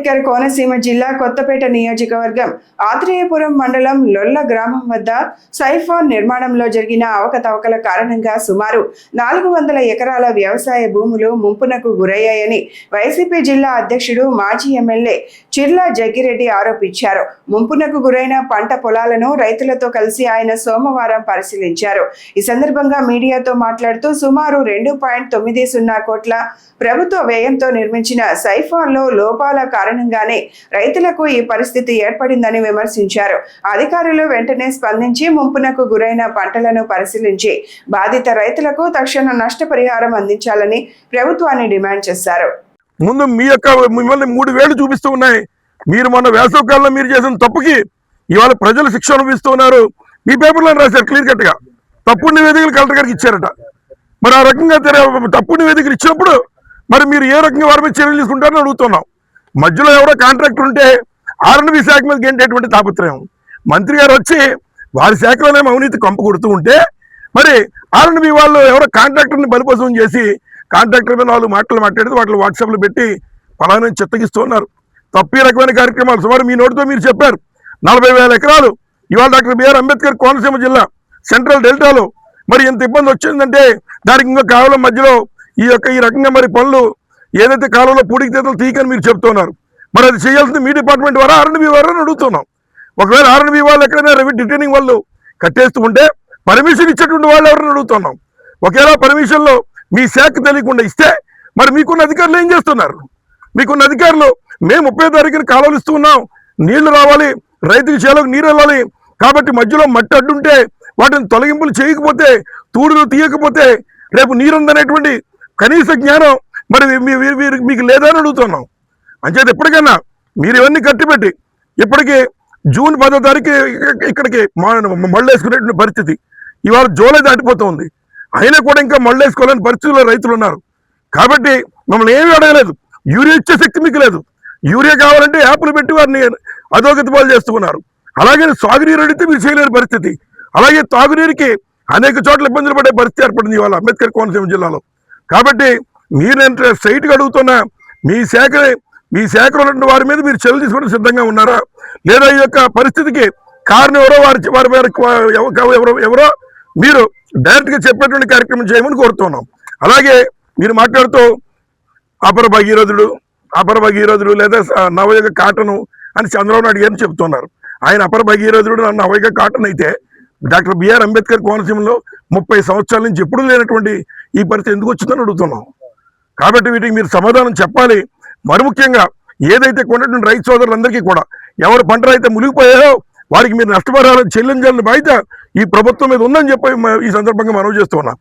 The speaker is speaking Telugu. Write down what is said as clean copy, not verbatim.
అంబేద్కర్ కోనసీమ జిల్లా కొత్తపేట నియోజకవర్గం ఆత్రేయపురం మండలం లొల్ల గ్రామం వద్ద సైఫాన్ నిర్మాణంలో జరిగిన అవకతవకల కారణంగా సుమారు 400 ఎకరాల వ్యవసాయ భూములు ముంపునకు గురయ్యాయని వైసీపీ జిల్లా అధ్యక్షుడు మాజీ ఎమ్మెల్యే చిర్లా జగ్గిరెడ్డి ఆరోపించారు. ముంపునకు గురైన పంట పొలాలను రైతులతో కలిసి ఆయన సోమవారం పరిశీలించారు. ఈ సందర్భంగా మీడియాతో మాట్లాడుతూ సుమారు 2.90 కోట్ల ప్రభుత్వ వ్యయంతో నిర్మించిన సైఫాన్లో లోపాల కారణంగానే రైతులకు ఈ పరిస్థితి ఏర్పడిందని విమర్శించారు. అధికారులు వెంటనే స్పందించి ముంపునకు గురైన పంటలను పరిశీలించి బాధిత రైతులకు తక్షణ నష్టపరిహారం అందించాలని ప్రభుత్వాన్ని డిమాండ్ చేశారు. ముందు మిమ్మల్ని 3 వేళ్లు చూపిస్తూ ఉన్నాయి. మీరు మొన్న వేసవికాలంలో మీరు చేసిన తప్పుకి ఇవాళ ప్రజలు శిక్ష అనుభవిస్తూ ఉన్నారు. మీ పేపర్లో రాశారు క్లియర్ కట్గా తప్పుడు నివేదికలు కలెక్టర్ గారికి ఇచ్చారట. మరి ఆ రకంగా తప్పుడు నివేదికలు ఇచ్చినప్పుడు మరి మీరు ఏ రకంగా వారి మీద చర్యలు తీసుకుంటారని అడుగుతున్నాం. మధ్యలో ఎవరో కాంట్రాక్టర్ ఉంటే R&B శాఖ మీద గెంటేటువంటి తాపత్రయం. మంత్రి గారు వచ్చి వారి శాఖలోనే అవినీతి కంపు కొడుతూ ఉంటే మరి R&B వాళ్ళు ఎవరో కాంట్రాక్టర్ని బలిపశం చేసి కాంట్రాక్టర్ మీద 4 మాటలు మాట్లాడితే వాటిని వాట్సాప్లో పెట్టి ఫలానా చిత్తగిస్తూ ఉన్నారు. తప్పి రకమైన కార్యక్రమాలు సుమారు మీ నోటితో మీరు చెప్పారు. 40,000 ఎకరాలు ఇవాళ డాక్టర్ బిఆర్ అంబేద్కర్ కోనసీమ జిల్లా సెంట్రల్ డెల్టాలో మరి ఎంత ఇబ్బంది వచ్చిందంటే దానికి ఇంకా కేవలం మధ్యలో ఈ రకంగా మరి పనులు ఏదైతే కాలంలో పూడికి తీతలు తీయకని మీరు చెప్తున్నారు. మరి అది చేయాల్సింది మీ డిపార్ట్మెంట్ ద్వారా R&B వారు అని అడుగుతున్నాం. ఒకవేళ R&B వాళ్ళు ఎక్కడైనా రిటైనింగ్ వాళ్ళు కట్టేస్తూ ఉంటే పర్మిషన్ ఇచ్చేటువంటి వాళ్ళు ఎవరైనా అడుగుతున్నాం. ఒకవేళ పర్మిషన్లో మీ శాఖ తెలియకుండా ఇస్తే మరి మీకున్న అధికారులు ఏం చేస్తున్నారు? మీకున్న అధికారులు మేము 30వ తారీఖున కాలువలు ఇస్తూ ఉన్నాం, నీళ్లు రావాలి, రైతుకి చేలోకి నీరు వెళ్ళాలి, కాబట్టి మధ్యలో మట్టి అడ్డుంటే వాటిని తొలగింపులు చేయకపోతే తూడులు తీయకపోతే రేపు నీరుందనేటువంటి కనీస జ్ఞానం మరి మీకు లేదని అడుగుతున్నాం. అంచేది ఎప్పటికైనా మీరు ఇవన్నీ కట్టిపెట్టి ఇప్పటికీ జూన్ 10వ తారీఖు ఇక్కడికి మళ్ళేసుకునేటువంటి పరిస్థితి ఇవాళ జూలై దాటిపోతుంది. అయినా కూడా ఇంకా మళ్ళేసుకోలేని పరిస్థితుల్లో రైతులు ఉన్నారు. కాబట్టి మమ్మల్ని ఏమీ అడగలేదు. యూరియా ఇచ్చే శక్తి మీకు లేదు. యూరియా కావాలంటే యాప్లు పెట్టి వారిని అధోగతి పాలు చేస్తున్నారు. అలాగే సాగునీరు అడిగితే మీరు చేయలేని పరిస్థితి. అలాగే తాగునీరుకి అనేక చోట్ల ఇబ్బందులు పడే పరిస్థితి ఏర్పడింది ఇవాళ అంబేద్కర్ కోనసీమ జిల్లాలో. కాబట్టి మీరు స్ట్రైట్గా అడుగుతున్న మీ శాఖలో ఉన్న వారి మీద మీరు చర్యలు తీసుకోవడం సిద్ధంగా ఉన్నారా లేదా? ఈ యొక్క పరిస్థితికి కారణం ఎవరో మీరు డైరెక్ట్గా చెప్పేటువంటి కార్యక్రమం చేయమని కోరుతున్నాం. అలాగే మీరు మాట్లాడుతూ అపర భగీరథుడు లేదా నవయుగ కాటను అని చంద్రబాబు నాయుడు గారిని చెప్తున్నారు. ఆయన అపర భగీరథుడు నవయుగ కాటన్ అయితే డాక్టర్ బిఆర్ అంబేద్కర్ కోనసీమలో 30 సంవత్సరాల నుంచి ఎప్పుడు లేనటువంటి ఈ పరిస్థితి ఎందుకు వచ్చిందని అడుగుతున్నాం. కాబట్టి వీటికి మీరు సమాధానం చెప్పాలి. మరి ముఖ్యంగా ఏదైతే కొన్నటువంటి రైతు సోదరులందరికీ కూడా ఎవరు పంటలు అయితే మునిగిపోయారో వారికి మీరు నష్టపరిహారం చెల్లించాలని బాధ్యత ఈ ప్రభుత్వం మీద ఉందని చెప్పి ఈ సందర్భంగా మనవి చేస్తున్నాం.